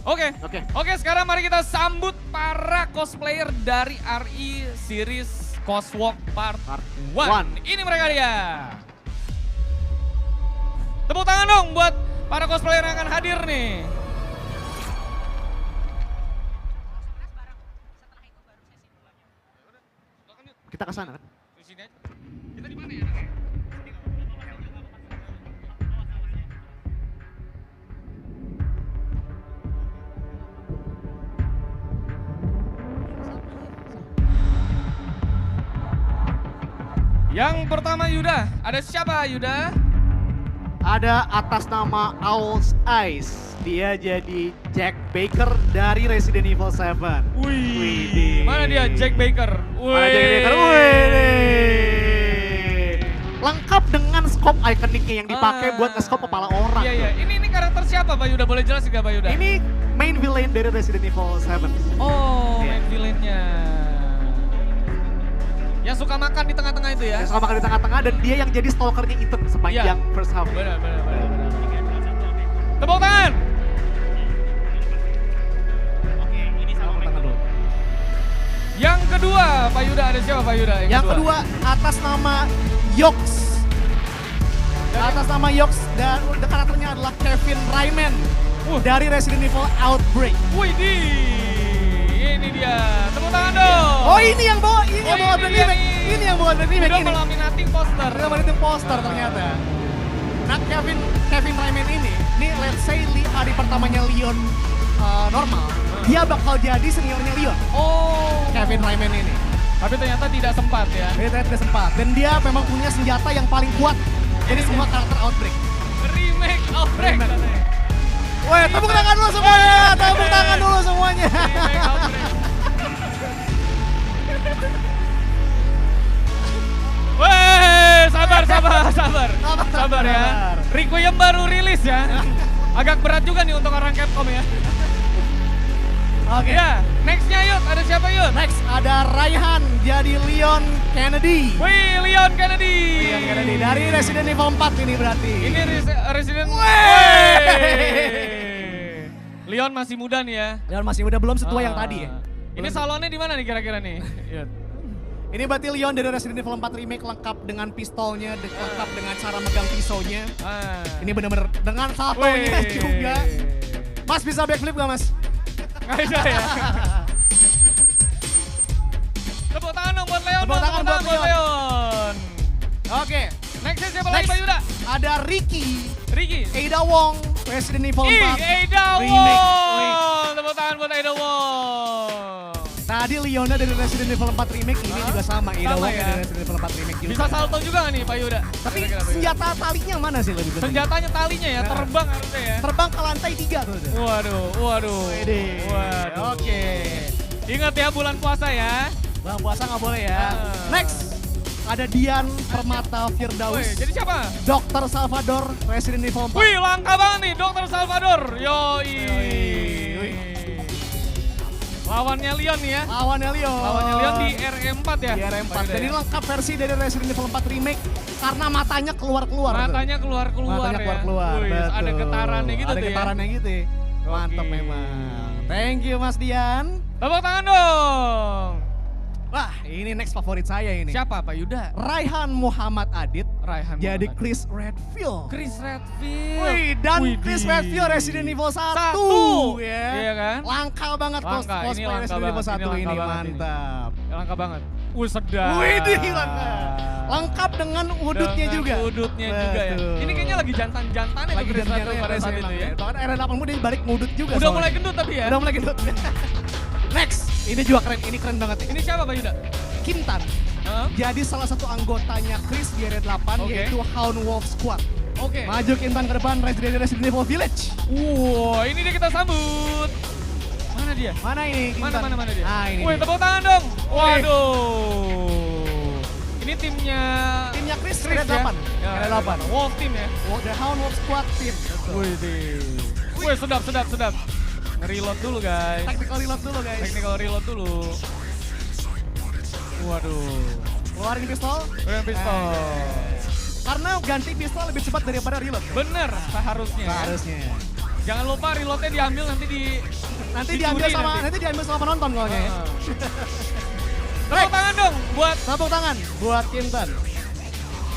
Oke, sekarang mari kita sambut para cosplayer dari RE Series Coswalk Part 1. Ini mereka dia. Tepuk tangan dong buat para cosplayer yang akan hadir nih. Kita ke sana kan? Di sini aja. Kita di mana ya? Yang pertama Yuda, ada siapa Yuda? Ada atas nama Owl's Eyes. Dia jadi Jack Baker dari Resident Evil 7. Wih, mana dia Jack Baker? Mana Jack Baker? Wih. Lengkap dengan scope ikoniknya yang dipakai buat nge-scope kepala orang. Iya. Ini karakter siapa Pak Yuda? Boleh jelas gak Pak Yuda? Ini main villain dari Resident Evil 7. Oh, main villainnya. Yang suka makan di tengah-tengah itu ya? Yang suka makan di tengah-tengah dan dia yang jadi stalkernya Ethan sepanjang first half. Benar. Tepuk tangan! Oke, ini sama tangan dulu. Yang kedua, Pak Yuda, ada siapa Pak Yuda? Yang kedua atas nama Yox. Atas nama Yox dan karakternya adalah Kevin Ryman dari Resident Evil Outbreak. Wih, ini dia. Tepuk tangan dong. Oh, ini yang bawa Brand Remake. Ini yang bawa Brand Remake Udah ini. melaminating poster. Udah melaminating poster ternyata. Nah, Kevin Ryman ini let's say hari pertamanya Leon normal, dia bakal jadi seniornya Leon. Oh. Kevin Ryman ini. Tapi ternyata tidak sempat ya. Tidak sempat. Dan dia memang punya senjata yang paling kuat. Jadi semua karakter Outbreak. Remake Outbreak. Weh, tepuk tangan dulu semuanya. Tepuk tangan dulu semuanya. Remake Outbreak. Weh, sabar ya. Requiem baru rilis ya. Agak berat juga nih untuk orang Capcom ya. Oke. Ya, nextnya Yud, ada siapa Yud? Next ada Raihan jadi Leon Kennedy. Wih, Leon Kennedy. Leon Kennedy dari Resident Evil 4 ini berarti. Ini Resident. Leon masih muda nih ya. Leon masih muda, belum setua yang tadi ya. Ini salonnya di mana nih kira-kira nih? Yud. Ini berarti Leon dari Resident Evil 4 Remake lengkap dengan pistolnya, lengkap dengan cara megang pisaunya. Ini benar-benar dengan satonya juga. Mas bisa backflip gak mas? Gak bisa ya? Tepuk tangan dong buat Leon. Tepuk tangan buat Leon. Oke. Nextnya siapa lagi Pak Yuda? Ada Ricky. Ada Wong, Resident Evil 4 Ada Remake. Wong. Tepuk tangan buat Ada Wong. Tadi Leona dari Resident Evil 4 Remake, ini juga sama. Ada Wong ya? dari Resident Evil 4 Remake juga. Bisa salto juga gak nih Pak Yuda? Tapi senjata talinya mana sih lebih besar? Senjatanya talinya ya, terbang harusnya ya. Terbang ke lantai 3 tuh. Waduh. Oke. Ingat ya bulan puasa ya. Bulan puasa nggak boleh ya. Next, ada Dian Permata Firdaus. Jadi siapa? Dr. Salvador, Resident Evil 4. Wih, langka banget nih Dr. Salvador. Yoi. Lawannya Leon nih ya. Lawannya Leon di RE4 ya. Di RE4. Dan ini lengkap versi dari Resident Evil 4 Remake karena matanya keluar-keluar. Matanya keluar-keluar ya. Wih, ada getarannya gitu tuh ya. Ada getarannya gitu. Mantap memang. Thank you Mas Dian. Tepuk tangan dong. Wah, ini next favorit saya ini. Siapa Pak Yuda? Raihan Muhammad Adit. Jadi Muhammad. Chris Redfield. Chris Redfield. Wih, dan Chris Redfield Resident Evil 1. Ya. Iya kan? Langka banget cosplay Resident Evil 1 ini, mantap. Langka banget. Sedap. Wih, ini langka. Lengkap dengan udutnya juga. Udutnya juga ya. Ini kayaknya lagi jantan-jantannya lagi Chris Redfield pada saat itu ya. Bahkan era 80 dia balik ngudut juga. Udah mulai gendut tapi ya. Udah mulai gendut. Next, ini juga keren. Ini keren banget. Ini siapa Pak Yuda? Kintan. Jadi salah satu anggotanya Chris di RE 8 yaitu Hound Wolf Squad. Oke. Maju Kintan ke depan Resident Evil Village. Ini dia kita sambut. Mana dia? Mana ini Kintan? Mana dia? Nah, ini. Wih, tepuk tangan dong. Waduh. Ini timnya Chris RE 8. Ya, RE 8. Wolf team ya. The Hound Wolf Squad team. Wih, sedap. Nge-reload dulu guys. Technical reload dulu. Waduh. Keluarin pistol. Karena Karena ganti pistol lebih cepat daripada reload. bener seharusnya. Jangan lupa reloadnya diambil nanti diambil sama penonton kalau ya. Tepuk tangan dong buat Tepuk tangan buat Kintan.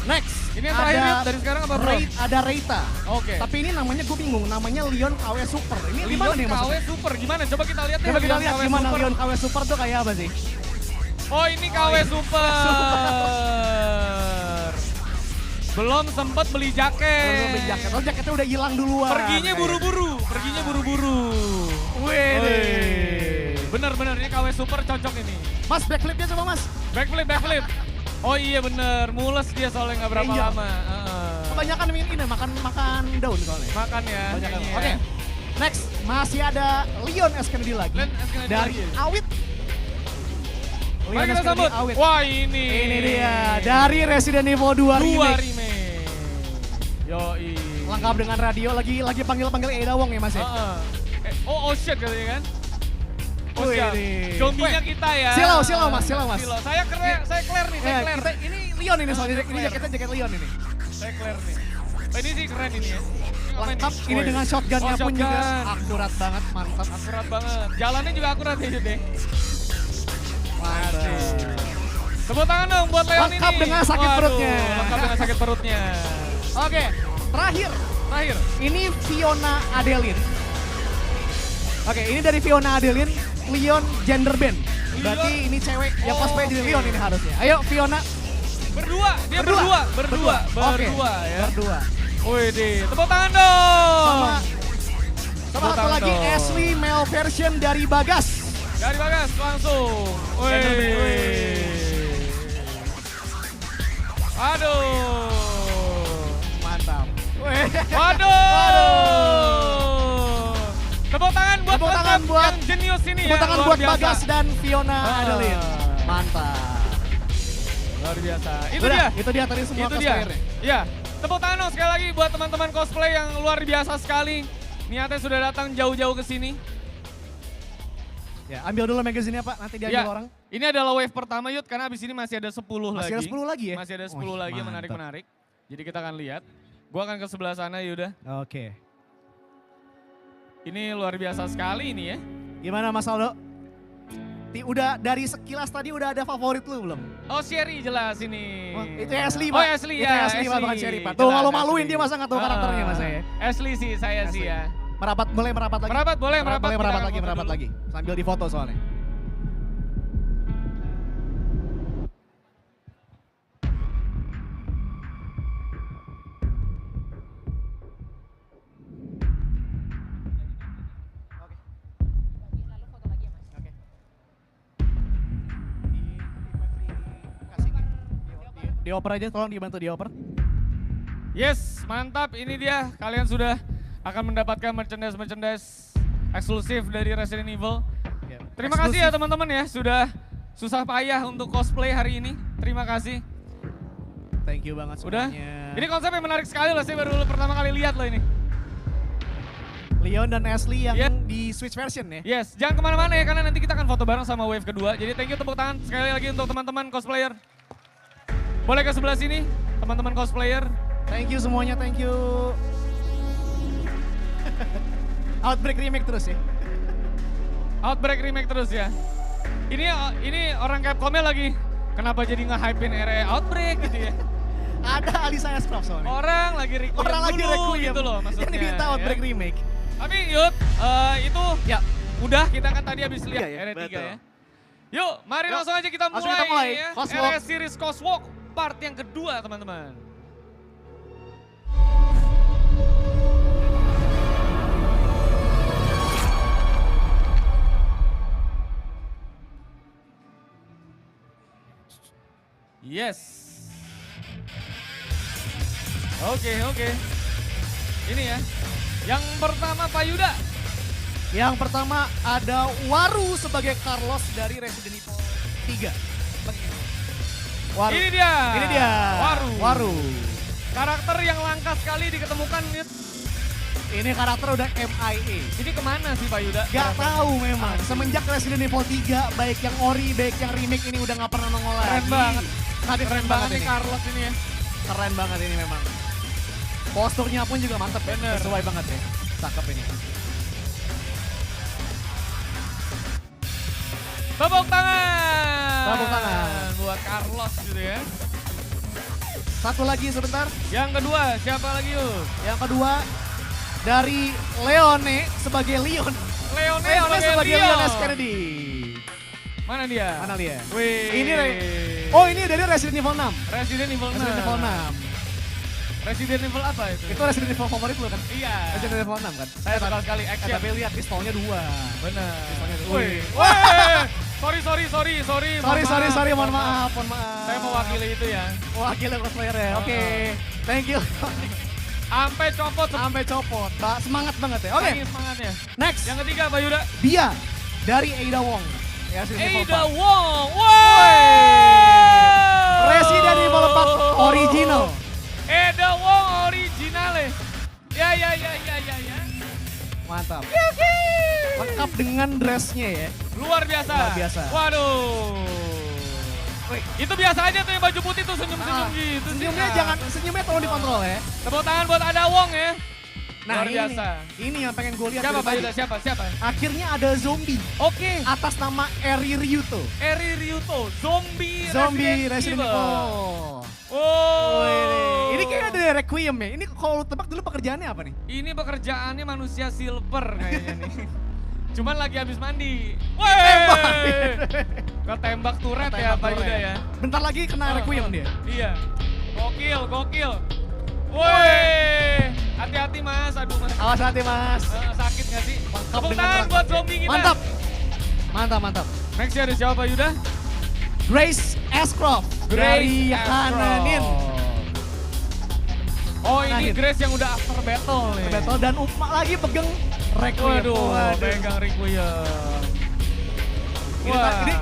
Next. Ini yang terakhir Yud, dari sekarang apa bro? Ada Reita. Oke. Tapi ini namanya gue bingung, namanya Leon KW Super. Ini gimana nih Leon KW maksudnya? Super, gimana? Coba kita lihat Coba kita Leon lihat KW gimana Super. Leon KW Super tuh kayak apa sih? Oh ini KW Super. Belum sempet beli jaket. Belum beli jaket, oh jaketnya udah hilang duluan. Perginya buru-buru. Wih. Bener-bener ini KW Super cocok ini. Mas backflipnya coba mas. Backflip. Oh iya bener, mules dia soalnya nggak berapa Angel. lama. Kebanyakan ini makan daun soalnya. Makan ya. Banyak kayaknya Oke. ya. Next, masih ada Leon S. Kennedy lagi. Leon S. Kennedy dari lagi. Awit. Mari kita S. Kennedy sambut. Awit. Wah ini. Ini dia dari Resident Evil 2 remake. remake. Yoi. Lengkap dengan radio, lagi panggil Eda Wong ya mas ya? Oh shit katanya kan. Oh Wih, siap. nih. Zombinya kita ya. Silau mas. Saya Claire nih, saya Claire. Ini Leon ini soalnya, ini jaketnya jaket Leon ini. Saya Claire nih. Oh, ini sih keren ini ya. Lengkap ini dengan shotgunnya pun juga akurat banget, mantap. Akurat banget. Jalannya juga akurat ya Jud ya. Mantap. Tepuk tangan dong buat Leon ini. Lengkap dengan sakit perutnya. Lengkap dengan sakit perutnya. Oke, terakhir. Ini Fiona Adeline. Oke, ini dari Fiona Adeline, Leon gender band. Berarti ini cewek yang cosplay jadi Leon ini harusnya. Ayo Fiona. Berdua ya. Oke, berdua. Wih deh, tepuk tangan dong. Sama satu lagi dong. Ashley male version dari Bagas. Dari Bagas langsung. Wih. Aduh. Mantap. Waduh. Tepuk tangan buat yang jenius ini ya. Tepuk tangan buat Bagas dan Fiona Adeline. Mantap. Luar biasa. Itu dia tadi semua cosplayernya. Iya. Tepuk tangan dong sekali lagi buat teman-teman cosplay yang luar biasa sekali. Niatnya sudah datang jauh-jauh ke sini. Ya, ambil dulu magazine-nya Pak, nanti diambil orang. Ini adalah wave pertama Yud, karena abis ini masih ada 10 lagi. Masih ada 10 lagi ya? Masih ada 10 lagi yang menarik-menarik. Jadi kita akan lihat. Gua akan ke sebelah sana Yuda. Oke. Ini luar biasa sekali ini ya. Gimana Mas Aldo? Udah dari sekilas tadi udah ada favorit lu belum? Oh Sherry jelas ini. Itu Ashley Pak. Oh Ashley ya. Itu Ashley Pak, bukan Sherry Pak. Tuh malu-maluin dia masa nggak tahu karakternya Mas ya. Ashley sih, saya sih ya. Boleh merapat lagi? Boleh Merapat lagi. Sambil difoto soalnya. Dioper aja, tolong dibantu dioper. Yes, mantap. Ini dia. Kalian sudah akan mendapatkan merchandise eksklusif dari Resident Evil. Terima kasih ya teman-teman ya, sudah susah payah untuk cosplay hari ini. Terima kasih. Thank you banget Udah. semuanya. Ini konsepnya menarik sekali loh, saya baru pertama kali lihat loh ini. Leon dan Ashley yang di Switch version ya. Yes, jangan kemana-mana ya, karena nanti kita akan foto bareng sama wave kedua. Jadi thank you, tepuk tangan sekali lagi untuk teman-teman cosplayer. Boleh ke sebelah sini, teman-teman cosplayer. Thank you semuanya, thank you. Outbreak remake terus ya. Outbreak remake terus ya. Ini orang Capcomnya lagi, kenapa jadi nge-hypein area Outbreak gitu ya. Ada Alisa Esprof soalnya. Orang lagi requiem gitu loh maksudnya. Yang diminta Outbreak remake. Tapi Yud, itu Ya. udah kita kan tadi habis lihat ya, area 3 betul. ya. Yuk, mari langsung aja kita Langsung kita mulai. ya. Coswalk. Area series Coswalk part yang kedua teman-teman. Yes. Oke. Ini ya. Yang pertama Pak Yuda. Yang pertama ada Waru sebagai Carlos dari Resident Evil 3. Waru. Ini dia. Waru. Karakter yang langka sekali diketemukan. Yud. Ini karakter udah MIA. Ini kemana sih Pak Yuda? Gak tahu memang. Semenjak Resident Evil 3, baik yang ori, baik yang remake ini udah gak pernah nongol lagi. Keren banget. Tapi keren banget nih ini. Carlos ini ya. Keren banget ini memang. Posturnya pun juga mantep. Bener. Sesuai banget ya. Cakep ini. Tepuk tangan. Tepuk tangan. Buat Carlos gitu ya. Satu lagi sebentar. Yang kedua, siapa lagi yuk? Yang kedua dari Leone sebagai Leon. Leone Sebagai Leon S. Kennedy. Mana dia? Mana dia? Wih. Ini oh ini dari Resident Evil 6. Resident Evil 6. Resident Evil 6. Resident Evil apa itu? Itu Resident Evil favorit lu kan? Iya. Resident Evil 6 kan? Saya suka sekali action. Tapi lihat pistolnya 2. Benar. Pistolnya 2. Wih. Sorry. Sorry, mohon maaf. Saya mewakili itu ya. Wakil cosplayer ya. Oke. Thank you. Sampai copot. Sampai copot. Semangat banget ya. Oke. Saking semangatnya. Next. Yang ketiga, Pak Yuda. Dia dari Ada Wong. Ya, Ada Wong. Wow. Resident Evil 4 original. Ada Wong original. Ya. Mantap. Lengkap dengan dressnya ya. Luar biasa. Luar biasa. Waduh. Itu biasa aja tuh yang baju putih tuh senyum-senyum gitu. Senyumnya tolong dikontrol ya. Tepuk tangan buat Ada Wong ya. Nah, luar biasa. Ini yang pengen gue lihat. Siapa dari Pak tadi. Yuda? Siapa? Akhirnya ada zombie Oke. atas nama Eri Ryuto. Eri Ryuto, zombie Resident Evil. Oh. Ini kayaknya dari Requiem ya. Ini kalau lu tebak dulu pekerjaannya apa nih? Ini pekerjaannya manusia silver kayaknya nih. Cuman lagi habis mandi. Weh. Ketembak turret ya Pak Yuda ya. Bentar lagi kena Requiem dia. Iya. Gokil. Woi, hati-hati Mas, aduh Mas. Awas hati Mas. Sakit gak sih? Mantap Tepuk dengan tangan buat zombie kita. Mantap. Next ada siapa Pak Yuda? Grace Ashcroft dari Hananin. Oh ini Grace yang udah after battle nih. Battle dan Upma lagi pegang Requiem. Waduh, pegang Requiem.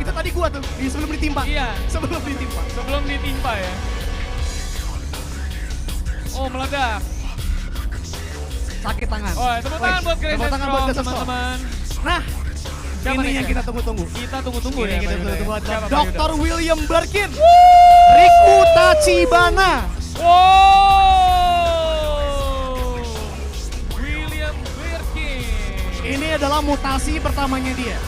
Itu tadi gua tuh, sebelum ditimpa. Iya. Sebelum ditimpa ya. Oh meledak. Sakit tangan. Oh tepuk tangan buat Grace Ashcroft teman-teman. Nah, siapa ini yang kita tunggu-tunggu. Kita tunggu-tunggu ya. Kita tunggu-tunggu. Siapa, Dr. William Birkin. Riku Tachibana. Wow. William Birkin. Ini adalah mutasi pertamanya dia.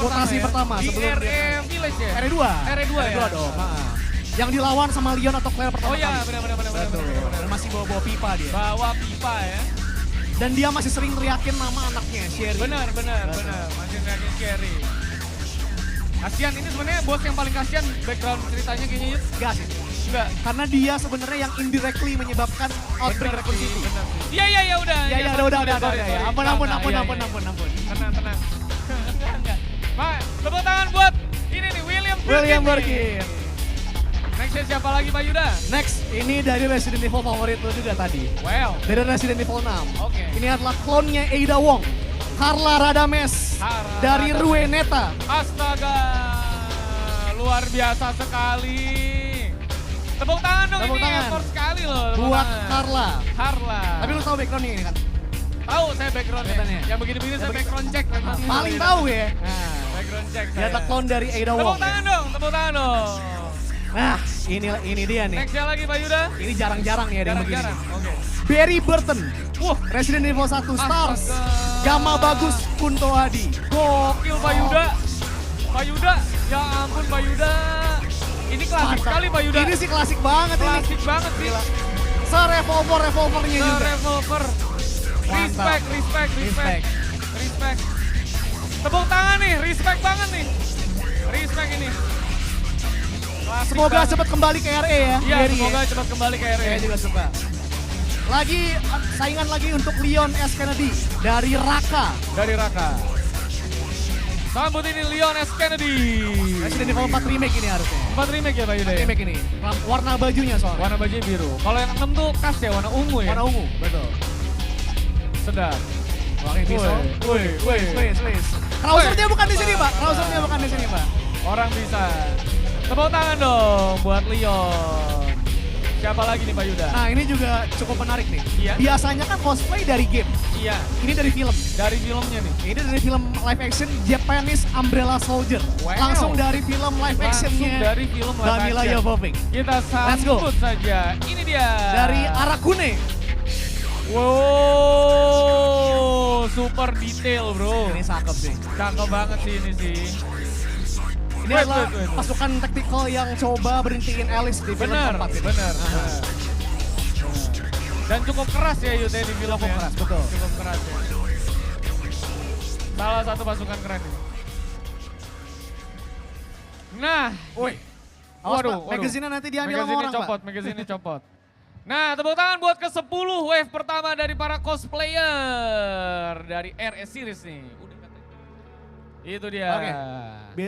Mutasi pertama di sebelum RE Village ya? RE2 ya? dong. Yang dilawan sama Leon atau Claire pertama kali. Oh iya, benar. Dan masih bawa pipa dia. Bawa pipa ya. Dan dia masih sering teriakin nama anaknya, Sherry. Benar. Masih teriakin Sherry. Kasian ini sebenarnya bos yang paling kasian background ceritanya kayaknya Yud. Enggak sih. Enggak. Karena dia sebenarnya yang indirectly menyebabkan outbreak Raccoon City. Iya udah. Iya udah. Ampun. Tenang. Enggak. Pak, tepuk tangan buat ini nih William Birkin. Nextnya siapa lagi Pak Yuda? Next, ini dari Resident Evil favorit lu juga tadi. Wow. Dari Resident Evil 6. Oke. Ini adalah klonnya Ada Wong. Carla Radames dari Rueneta. Astaga, luar biasa sekali. Tepuk tangan dong, Tepuk ini tangan. effort sekali loh. Buat Carla. Tapi lu tahu backgroundnya ini kan? Tahu saya backgroundnya. Yang begini-begini saya background check. Paling tahu ya. Nah, background check saya. Dia ada klon dari Ada Wong. Tepuk tangan dong. Nah, ini dia nih. Nextnya lagi Pak Yuda. Ini jarang-jarang ya dia begini. Oke. Barry Burton. Resident Evil 1 Stars. Gama Bagus Kunto Adi. Gokil Pak Yuda. Ya ampun Pak Yuda. Ini klasik sekali Pak Yuda. Ini sih klasik banget ini. Klasik banget sih. Revolvernya juga. Revolver. Respect. Tepuk tangan nih, respect banget nih. Respect ini. Klasik Semoga banget. cepat kembali ke RE ya. Iya, semoga cepat kembali ke RE. Saya juga suka. Saingan lagi untuk Leon S. Kennedy dari Raka. Sambut ini Leon S. Kennedy. Resident Evil 4 remake ini harusnya. 4 remake ya Pak Yuda? Remake ini. Warna bajunya soalnya. Warna bajunya biru. Kalau yang 6 tuh khas ya, warna ungu ya? Warna ungu, betul. Sedap. Pakai pisau. Wih. Trousernya bukan di sini Pak. Orang bisa. Tepuk tangan dong buat Leon. Siapa lagi nih Pak Yuda? Nah ini juga cukup menarik nih. Iya. Biasanya kan cosplay dari game. Iya. Ini dari film. Dari filmnya nih. Ini dari film live action Japanese Umbrella Soldier. Wow. Langsung dari film live actionnya dari film live Damila action. Jovovich. Kita sambut saja. Ini dia. Dari Arakune. Wow. super detail bro. Ini cakep sih. Cakep banget sih ini sih. Ini adalah pasukan taktikal yang coba berhentiin Alice di film Bener, keempat ini. bener. Dan cukup keras ya Yute di film Cukup keras, betul. Cukup keras ya. Salah satu pasukan keren ini. Nah, Woi. waduh, Magazine nanti diambil sama orang, Pak. magazine copot. Nah, tepuk tangan buat ke-10 wave pertama dari para cosplayer dari RS Series nih. Udah katanya. Itu dia. Oke.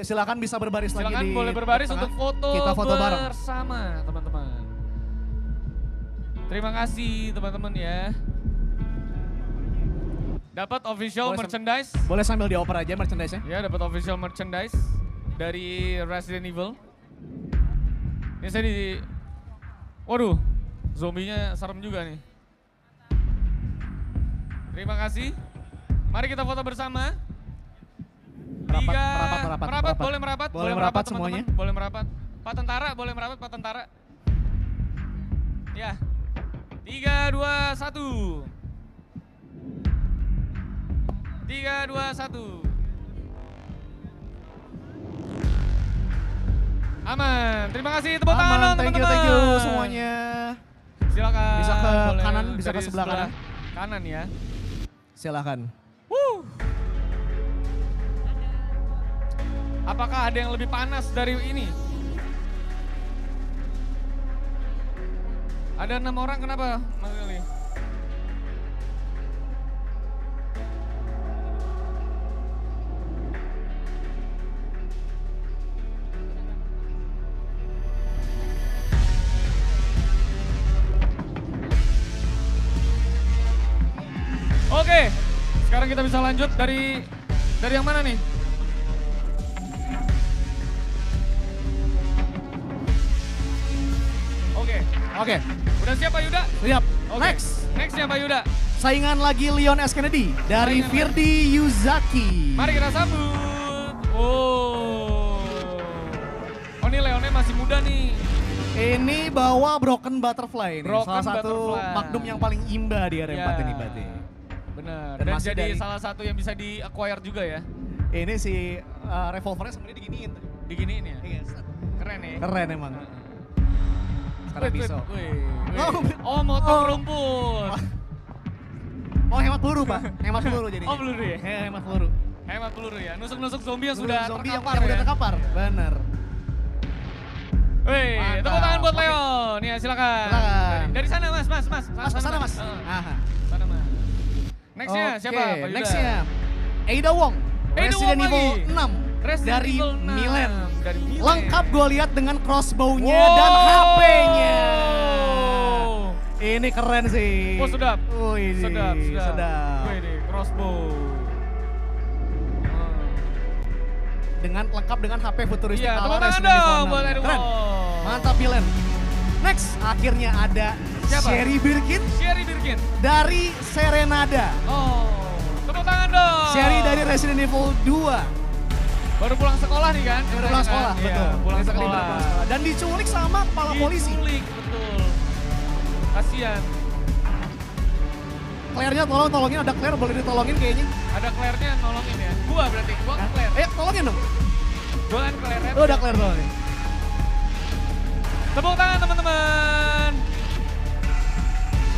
Silakan bisa berbaris lagi Silakan di boleh berbaris tengah. untuk foto, Kita foto bareng. bersama teman-teman. Terima kasih teman-teman ya. Dapat official Boleh merchandise. Boleh sambil dioper aja merchandise-nya. Ya, dapat official merchandise dari Resident Evil. Ini saya di... Waduh, zombinya serem juga nih. Terima kasih. Mari kita foto bersama. Merapat. Boleh merapat. Boleh merapat teman-teman. semuanya. Boleh merapat. Pak Tentara, boleh merapat Pak Tentara. Ya. 3, 2, 1. 3, 2, 1. Aman. Terima kasih tepuk tangan dong thank teman-teman. you semuanya. Silakan. Bisa ke boleh kanan, bisa dari ke sebelah kanan. Kanan ya. Silakan. Apakah ada yang lebih panas dari ini? Ada 6 orang, kenapa Mas Lili? Oke, sekarang kita bisa lanjut dari yang mana nih? Oke. Udah siap Pak Yuda? Siap. Oke. Next. Nextnya Pak Yuda. Saingan lagi Leon S. Kennedy dari Saingan Firdi Yuzaki. Mari kita sambut. Oh. Oh ini Leonnya masih muda nih. Ini bawa Broken Butterfly nih. Broken Salah satu Butterfly. Magnum yang paling imba di RM4 Ya. ini berarti. Benar. Dan Dan masih jadi dari- salah satu yang bisa di-acquire juga ya. Ini si revolvernya sebenarnya diginiin. Diginiin ya. Iya, Keren ya. keren emang. Sekarang pisau. Oh motong rumput. Oh hemat peluru Pak, hemat peluru jadinya. Oh peluru ya? Hemat peluru. Hemat peluru ya. Nusuk-nusuk zombie yang Peluru sudah zombie yang terkapar udah ya. terkapar, bener. Wih, Mantap. tepuk tangan buat Oke. Leon. Ya silakan. Silakan. Dari sana Mas. Mas, kesana Mas. Aha. Sana Mas. Nextnya siapa? Pak Yuda? Nextnya Ada Wong, Ada Resident Wong Evil lagi. 6 Resident dari Evil 6. Milan. Dari Milan. Lengkap gue lihat dengan crossbow-nya Wow. dan HP-nya. Ini keren sih. Oh sedap. Wih, Sedap. sedap. Wih deh, crossbow. Dengan lengkap dengan HP futuristik Iya, ala tepuk tangan Resident Evil dong 6. buat Ada Keren. Wong. Mantap Milan. Next, akhirnya ada Siapa? Sherry Birkin Sherry Birkin. dari Serenada. Oh, tepuk tangan dong. Sherry dari Resident Evil 2. Baru pulang sekolah nih kan? Baru pulang sekolah, Iya, betul. Pulang Literally sekolah. baru pulang sekolah. Dan diculik sama kepala polisi. Diculik, betul. Kasian. Claire-nya tolongin, ada Claire boleh ditolongin kayaknya. Ada Claire-nya nolongin ya. Gua berarti, gua Hah? Claire. Ayo tolongin dong. Gua kan Claire. Oh, ada Claire tolongin. Tepuk tangan teman-teman.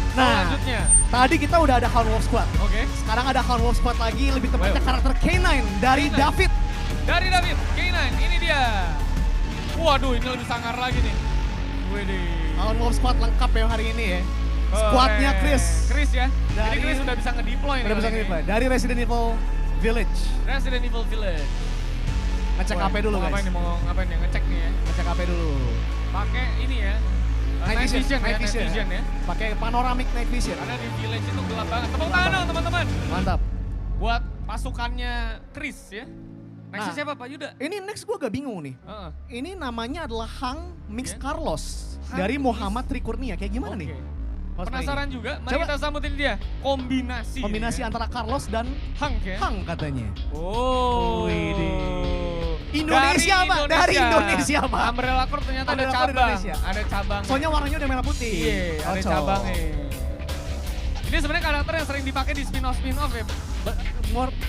Nah, Selanjutnya. tadi kita udah ada Hound Wolf Squad. Oke. Sekarang ada Hound Wolf Squad lagi, lebih tepatnya Wow. karakter K9 dari K9. David. Dari David, K9, ini dia. Waduh, ini lebih sangar lagi nih. Widih. Hound Wolf Squad lengkap ya hari ini ya. Squadnya Keren. Chris. Chris ya. Jadi Dari- Chris udah bisa ngedeploy nih. Udah bisa kali ini. nge-replay. Dari Resident Evil Village. Resident Evil Village. Ngecek Wah, HP dulu mau guys. Ngapain nih, mau ngapain nih, ngecek nih ya. Ngecek HP dulu. Pakai ini ya. Night vision, Night vision ya. Pakai panoramic night vision. Karena di village itu gelap banget. Tepuk tangan dong teman-teman. Mantap. Buat pasukannya Chris ya. Nextnya Nah. siapa Pak Yuda? Ini next gue agak bingung nih. Heeh. Ini namanya adalah Hang Mix Ya. Carlos Hang dari Mix. Muhammad Trikurnia. Kayak gimana Oke. nih? Penasaran juga? Mari Coba. kita sambutin dia. Kombinasi. Kombinasi ya. antara Carlos dan Hang ya. Hang katanya. Oh. Widih. Indonesia, Pak. Dari Indonesia, Pak. Umbrella Corp ternyata ada Umbrella Corp cabang. Indonesia. Ada cabang. Soalnya warnanya udah merah putih. Iya, ada Cocok. cabangnya. Ini sebenarnya karakter yang sering dipakai di spin-off ya.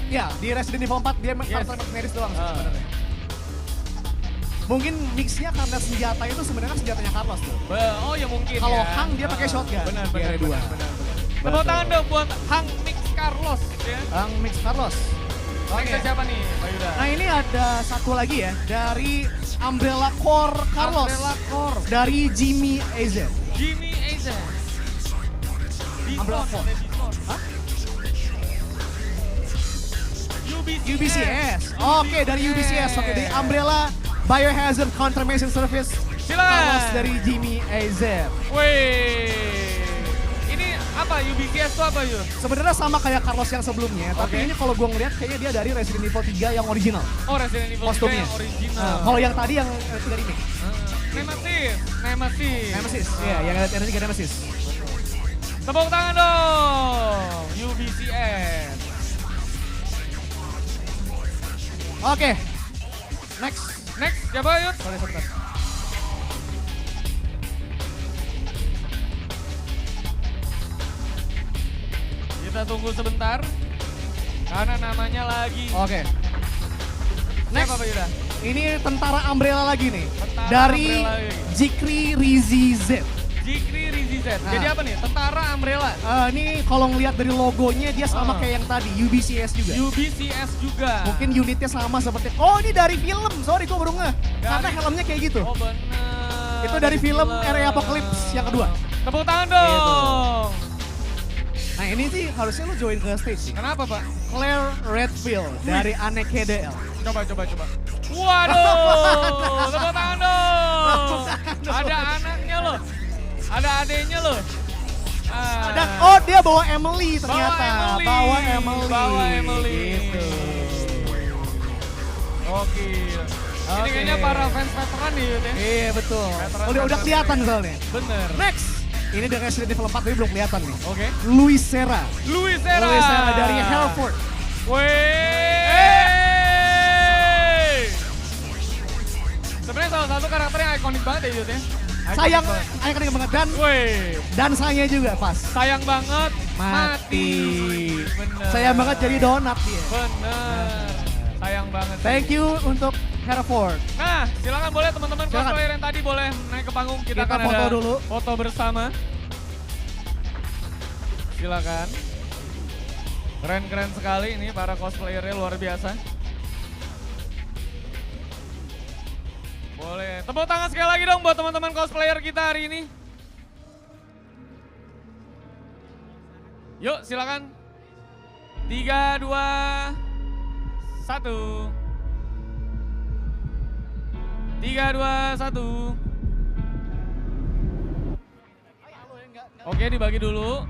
Ya, di Resident Evil 4 dia karakter mercenaries doang sebenarnya. Mungkin mixnya karena senjata itu sebenarnya senjatanya Carlos tuh. Oh ya mungkin Kalau ya. Hank dia pakai shotgun. Benar. Benar. Tepuk tangan dong buat Hank Mix Carlos ya. Hank Mix Carlos. Oke. Siapa nih Pak Yuda? Nah ini ada satu lagi ya dari Umbrella Corps Carlos. Umbrella Corps. Dari Jimmy AZ. Jimmy AZ. Umbrella Corps. Hah? UBCS. Oke, dari UBCS. Oke, dari Umbrella Biohazard Countermeasure Service. Silakan. Carlos dari Jimmy AZ. Wih. Ini apa UBCS itu apa yuk? Sebenarnya sama kayak Carlos yang sebelumnya, tapi Oke. ini kalau gue ngeliat kayaknya dia dari Resident Evil 3 yang original. Oh Resident Evil 3 Kostumnya. yang original. Kalau yang tadi yang 3 remake. Nemesis. Iya, yang ada 3 Nemesis. Tepuk tangan dong. UBCS. Oke. Next. Siapa yuk? Sorry, sebentar. Kita tunggu sebentar. Karena namanya lagi. Oke. Next. Siapa Pak Yuda? Ini tentara Umbrella lagi nih. Tentara Dari Umbrella lagi. Jikri Rizi Z. Jikri Rizizet. Nah. Jadi apa nih? Tentara Umbrella. Ini kalau ngeliat dari logonya dia sama kayak yang tadi, UBCS juga. UBCS juga. Mungkin unitnya sama seperti, oh ini dari film, sorry gue baru ngeh. Karena Dari- helmnya kayak gitu. Oh bener. Itu dari film Area Apocalypse yang kedua. Tepuk tangan dong. Nah ini sih harusnya lu join ke stage sih. Kenapa Pak? Claire Redfield dari Anek KDL. Coba. Waduh, tepuk tangan dong. Ada anaknya loh. Ada adeknya loh. Dan oh dia bawa Emily ternyata. Bawa Emily. Gitu. Oke. Ini Oke. kayaknya para fans veteran nih Yud, ya. Iya betul. Veteran- Udah kelihatan soalnya. Bener. Next. Ini dari Resident Evil 4 tapi belum kelihatan nih. Oke. Louis Serra. Louis Serra. Louis Serra dari Halford. Sebenarnya salah satu karakter yang ikonik banget ya Yud ya. Sayang, Ikonik banget. ayah kering banget Wih, dan saya juga pas. sayang banget Mati. Bener. Sayang banget jadi donat dia. Bener. Sayang banget. Thank you untuk Hereford. Nah, silakan boleh teman-teman Silakan. cosplayer yang tadi boleh naik ke panggung. Kita Kita akan foto ada dulu. foto bersama. Silakan. Keren-keren sekali ini para cosplayernya luar biasa. Boleh. Tepuk tangan sekali lagi dong buat teman-teman cosplayer kita hari ini. Yuk silakan. 3, 2, 1. 3, 2, 1. Oke, dibagi dulu.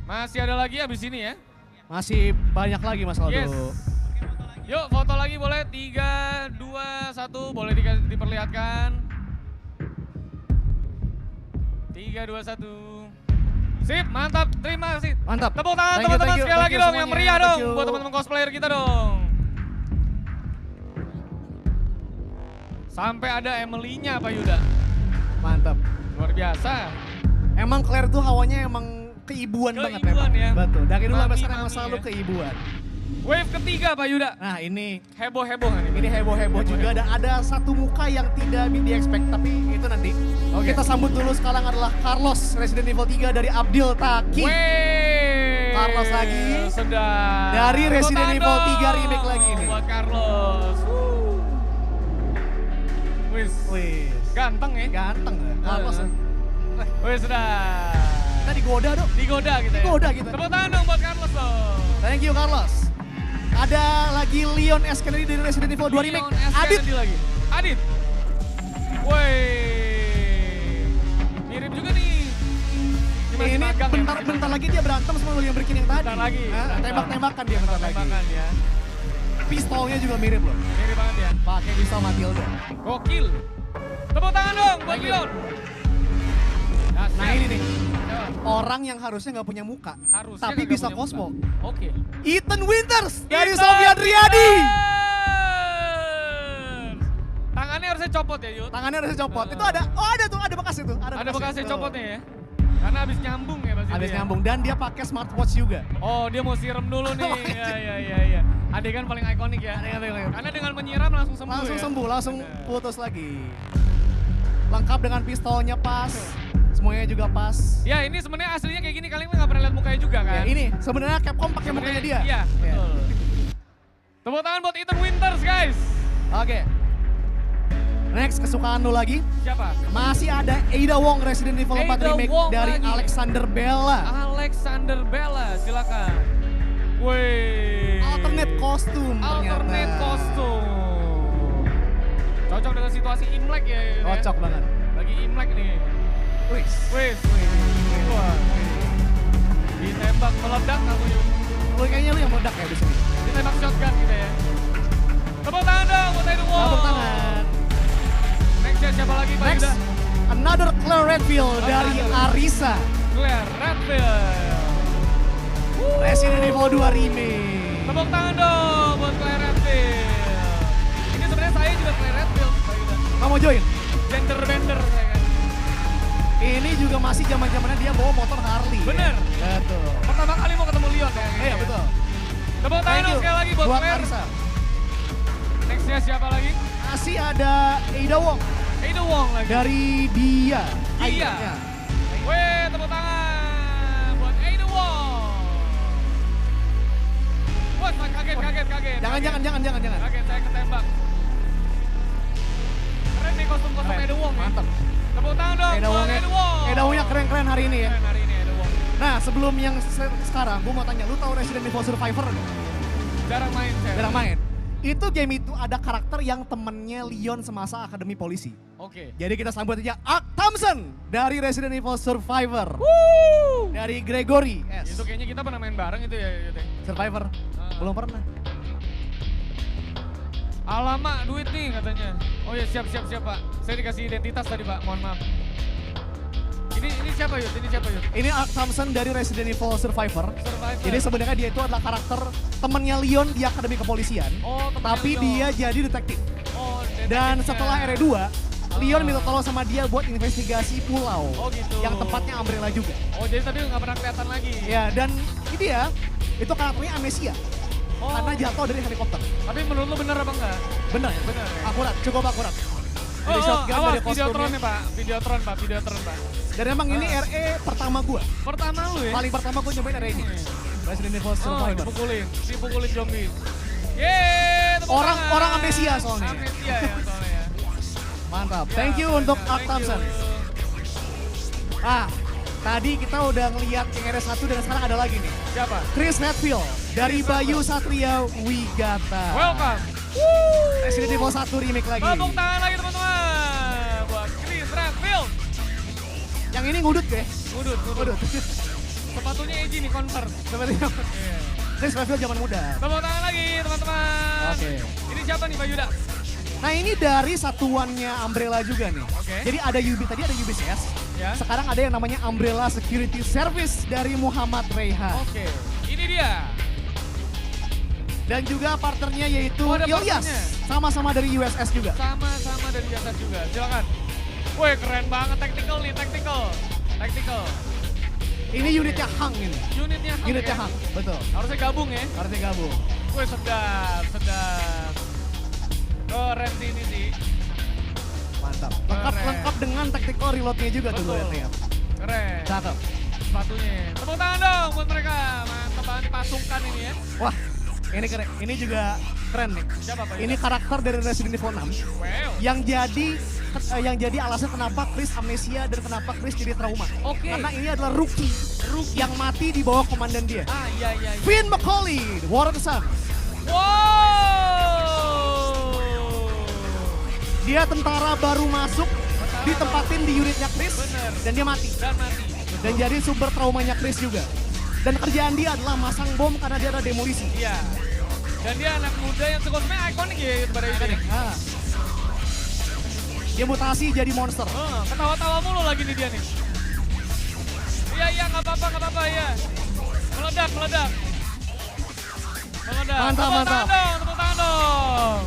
Masih ada lagi abis ini ya? Masih banyak lagi Mas Aldo. Yes. Yuk foto lagi boleh. 3, 2, 1. Boleh diperlihatkan. 3, 2, 1. Sip, mantap. Terima kasih. Mantap. Tepuk tangan Thank you, teman-teman thank you, sekali thank lagi you dong. semuanya. Yang meriah Thank dong you. buat teman-teman cosplayer kita dong. Sampai ada Emily-nya Pak Yuda. Mantap. Luar biasa. Emang Claire tuh hawanya emang keibuan banget Keibuan memang. ya. Betul. Dari dulu sampai sekarang Mami-mami emang selalu ya. keibuan. Wave ketiga Pak Yuda. Nah ini Heboh-heboh nih. ini heboh-heboh juga. Ada satu muka yang tidak di-expect tapi itu nanti. Oke. Kita sambut dulu sekarang adalah Carlos Resident Evil 3 dari Abdil Taki. Wey. Carlos lagi. Sedap. Dari Resident Tepuk Evil tangan 3 dong remake lagi nih. Buat Carlos. Wis. Wih, Ganteng ya. ganteng ya. Carlos. Wis sedap. Kita digoda dong. Digoda kita ya. Digoda kita. Tepuk tangan dong buat Carlos dong. Thank you Carlos. Ada lagi Leon S. Kennedy dari Resident Evil 2 remake. Leon S. Adit. Kennedy lagi. Adit. Woi. Mirip juga nih. Masih Ini magang ya, masih bentar magang. lagi dia berantem sama William Birkin yang tadi. Bentar lagi. Nah, berantem. tembak-tembakan dia bentar lagi. Tembakan ya. Pistolnya juga mirip loh. Mirip banget ya. Pakai pistol Matilda. Gokil. Tepuk tangan dong buat Thank you. Leon. Nah ini nih, Coba. orang yang harusnya nggak punya muka, Harusnya tapi kagak bisa punya kosmo. muka. Oke. Ethan Winters dari Ethan Sofian Riyadi. Winters. Tangannya harus bekasnya copot ya Yud? Tangannya harusnya copot. Itu ada bekas itu. Ada bekasnya Tuh. copotnya ya? Karena habis nyambung ya pasti Habis dia. nyambung dan dia pakai smartwatch juga. Oh dia mau siram dulu nih, iya. Adegan paling ikonik ya. Karena dengan menyiram langsung sembuh Langsung ya? sembuh, langsung Bener. putus lagi. Lengkap dengan pistolnya pas, semuanya juga pas. Ya ini sebenarnya aslinya kayak gini, kalian nggak pernah lihat mukanya juga kan? Ya, ini sebenarnya Capcom pakai mukanya dia. Iya, betul. Tepuk tangan buat Ethan Winters guys. Oke. Next, kesukaan lu lagi. Siapa? Masih ada Ada Wong Resident Evil 4 Ada Remake Wong dari lagi. Alexander Bella. Alexander Bella, silakan. Wih. Alternate kostum ternyata. Alternate kostum. Cocok dengan situasi Imlek ya. Yud, ya? Cocok banget. Lagi Imlek nih. Wih. Wih. Wah. Ditembak meledak kamu Yud. Lu kayaknya lu yang meledak ya di sini. Ditembak shotgun gitu ya. Tepuk tangan dong buat Ada Wong. Tepuk tangan. Next siapa lagi Pak Next, Yuda? another Claire Redfield dari Arisa. Claire Redfield. Resident Evil 2 Remake. Tepuk tangan dong buat Claire Redfield. Ini sebenarnya saya juga Claire Redfield Pak Yuda. Kamu join? Gender bender saya kan. Ini juga masih zaman-zamannya dia bawa motor Harley. Bener. Betul. Pertama kali mau ketemu Leon ya. Iya betul. Tepuk tangan Thank dong you sekali lagi buat Claire. Arisa. Nextnya siapa lagi? Masih ada Ada Wong Ada Wong lagi. dari dia. Dia. Ayahnya. Weh, tepuk tangan buat Ada Wong. Wah, kaget. Jangan. Kaget, saya ketembak. Keren nih kostum-kostum Keren. Ada Wong ya. Mantap. Tepuk tangan dong Ada buat Wongnya. Ada Wong. Ada Wongnya keren-keren hari ini ya. Keren hari ini Ada Wong. Nah sebelum yang sekarang, gue mau tanya, lu tahu Resident Evil Survivor nggak? Jarang main saya. Jarang main. Itu game itu ada karakter yang temennya Leon semasa Akademi Polisi. Oke. Jadi kita sambut aja Ark Thompson dari Resident Evil Survivor. Woo! Dari Gregory S. Itu kayaknya kita pernah main bareng itu ya. Gitu. Survivor. Belum pernah. Alamak, duit nih katanya. Oh ya siap Pak. Saya dikasih identitas tadi Pak, mohon maaf. Ini siapa Yud? Ini Ark Thompson dari Resident Evil Survivor. Survivor. Jadi sebenarnya dia itu adalah karakter temennya Leon di Akademi Kepolisian. Oh, temennya Tapi Leon. dia jadi detektif. Oh, Dan detektifnya. setelah RE2, Leon minta tolong sama dia buat investigasi pulau. Oh, gitu. Yang tempatnya Umbrella juga. Oh jadi tapi nggak pernah kelihatan lagi. Ya dan ini dia, itu karakternya amnesia. Oh. Karena jatuh dari helikopter. Tapi menurut lu bener apa enggak? Bener ya? Bener ya? Akurat, cukup akurat. Dari shotgun, awas dari Videotron kostumnya. nih Pak. Videotron Pak. Dan emang ini RE pertama gua. Pertama lu ya? Paling pertama gua nyobain RE ini. Resident Evil Oh, Survivor. dipukulin zombie. Yeay, tepuk Orang- tangan. orang amnesia soalnya. Amnesia ya soalnya ya. Mantap. Ya, Thank you untuk ya, Ark thank Thompson. you. Tadi kita udah ngeliat yang RE1 dan sekarang ada lagi nih. Siapa? Chris Redfield dari Bayu Satria Wigata. Welcome. Resident Evil 1 remake lagi. Tepuk tangan lagi teman-teman. Buat Chris Redfield. Yang ini ngudut gue. Ngudut. Ngudut. Sepatunya Eji nih, Converse. Seperti itu. Iya. Chris Redfield zaman muda. Tepuk tangan lagi teman-teman. Oke. Ini siapa nih Pak Yuda? Nah ini dari satuannya Umbrella juga nih. Oke. Jadi ada tadi ada UBCS. Ya. Sekarang ada yang namanya Umbrella Security Service dari Muhammad Rehan. Oke. Ini dia. Dan juga partnernya yaitu Oh, ada Ilyas. partnernya. Sama-sama dari USS juga. Sama-sama dari jasa juga. Silakan. Wih keren banget tactical nih, tactical. Ini unitnya Hang ini. Unitnya Hang. Unitnya ya? Hang, betul. Harusnya gabung ya. Harusnya gabung. Wih sedap. Keren sih ini sih. Mantap. Keren. Lengkap dengan tactical reloadnya juga tuh gue lihat. Keren. Cakep. Sepatunya. Tepuk tangan dong buat mereka. Mantap banget dipasungkan ini ya. Wah, ini keren. Ini juga keren nih. Siapa Pak? Ini karakter dari Resident Evil 6 Wow. yang jadi alasan kenapa Chris amnesia dan kenapa Chris jadi trauma. Oke. Karena ini adalah rookie yang mati di bawah komandan dia. Ah iya. Finn McCauley, Warren Sun. Wow. Dia tentara baru masuk, ditempatin di unitnya Chris, Bener. dan dia mati. Dan mati. Dan jadi sumber traumanya Chris juga. Dan kerjaan dia adalah masang bom karena dia ada demolisi. Iya. Dan dia anak muda yang sebenarnya ikonik ya pada ini. Ah. Dia mutasi jadi monster. Ketawa-tawa mulu lagi nih dia nih. Iya, nggak apa-apa ya. Meledak. Mantap. Tepuk tangan dong.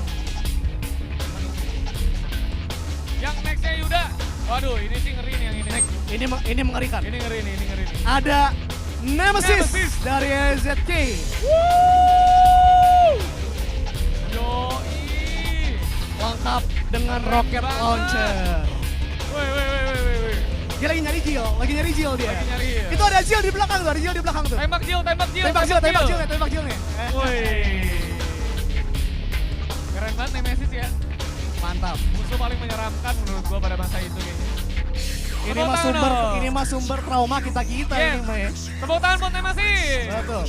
pose-nya Yuda. Waduh, ini sih ngeri nih yang ini. Ini mengerikan. Ini ngeri nih, ini ngeri nih. Ada Nemesis, Nemesis. dari ZK. Yoi. Lengkap dengan rocket banget. launcher. Woi. Dia lagi nyari Jill dia. Lagi nyari ya. Itu ada Jill di belakang tuh, Tembak Jill. Tembak Jill-nya. Woi. Keren banget Nemesis ya. Mantap. Musuh paling menyeramkan menurut gua pada masa itu kayaknya. Ini mah sumber trauma kita Yes. ini mah ya. Tepuk tangan buat Nemesis. Betul.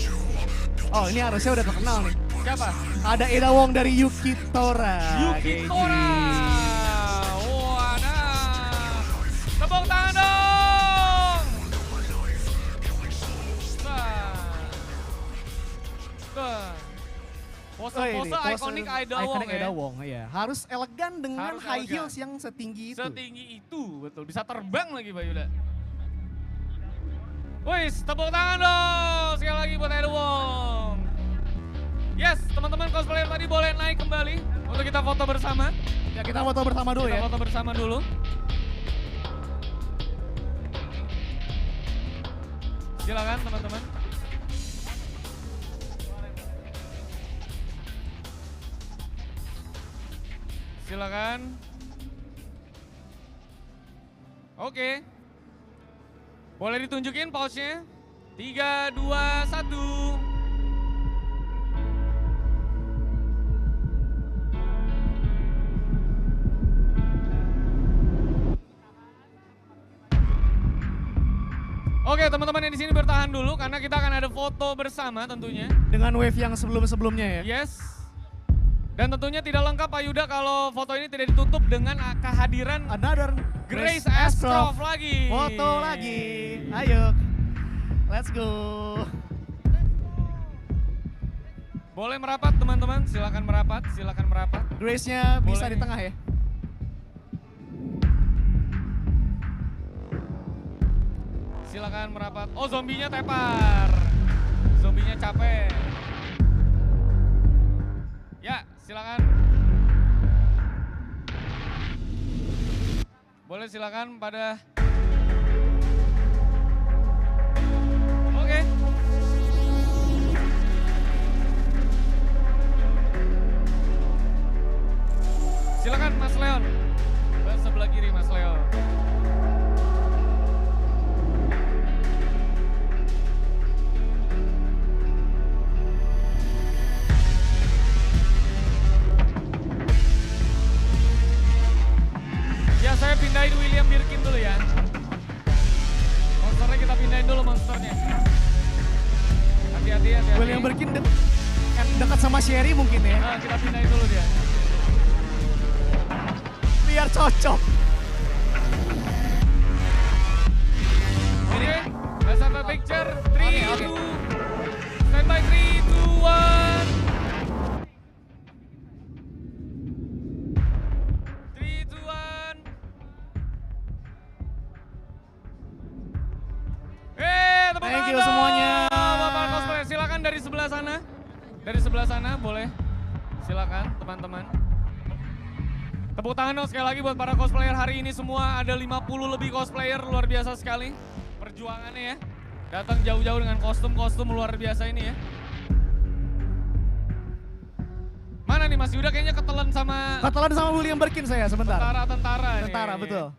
Oh, ini harusnya udah terkenal nih. Siapa? Ada Eda Wong dari Yukitora. Yukitora. Wadah. Tepuk tangan dong. Pose ikonik Eda Wong ya. Eda Wong, ya. Harus elegan dengan Harus high elegan. heels yang setinggi itu. Setinggi itu, betul. Bisa terbang lagi Pak Yuda. Wis, tepuk tangan dong. Sekali lagi buat Eda Wong. Yes, teman-teman cosplayer tadi boleh naik kembali untuk kita foto bersama. Ya, kita foto bersama dulu ya. Kita foto bersama dulu. Silakan teman-teman. Silakan. Oke. Boleh ditunjukin pause-nya? 3, 2, 1. Oke teman-teman yang di sini bertahan dulu karena kita akan ada foto bersama tentunya. Dengan wave yang sebelum-sebelumnya ya. Yes. Dan tentunya tidak lengkap Pak Yuda kalau foto ini tidak ditutup dengan kehadiran Another Grace Astroff lagi. Foto lagi. Ayo. Let's go. Boleh merapat teman-teman, silakan merapat, silakan merapat. Grace-nya bisa Boleh. di tengah ya. Silakan merapat. Oh, zombinya tepar. Zombinya capek. Ya, silakan. Boleh silakan pada. Oke. Silakan Mas Leon. Sebelah kiri Mas Leon. Ya saya pindahin William Birkin dulu ya. Monsternya kita pindahin dulu monsternya. Hati-hati ya. William Birkin dekat sama Sherry mungkin ya. Nah, kita pindahin dulu dia. Biar cocok. Oke, let's have a picture. 3, 2, stand by 3, 2, 1. 3, 2, 1. Tepuk Thank tangan you dong. semuanya. Bapak cosplay, silakan dari sebelah sana. Dari sebelah sana boleh. Silakan teman-teman. Tepuk tangan dong sekali lagi buat para cosplayer hari ini semua. Ada 50 lebih cosplayer, luar biasa sekali. Perjuangannya ya. Datang jauh-jauh dengan kostum-kostum luar biasa ini ya. Mana nih Mas Yuda kayaknya ketelan sama Ketelan sama William Birkin saya sebentar. tentara-tentara nih. Tentara, betul.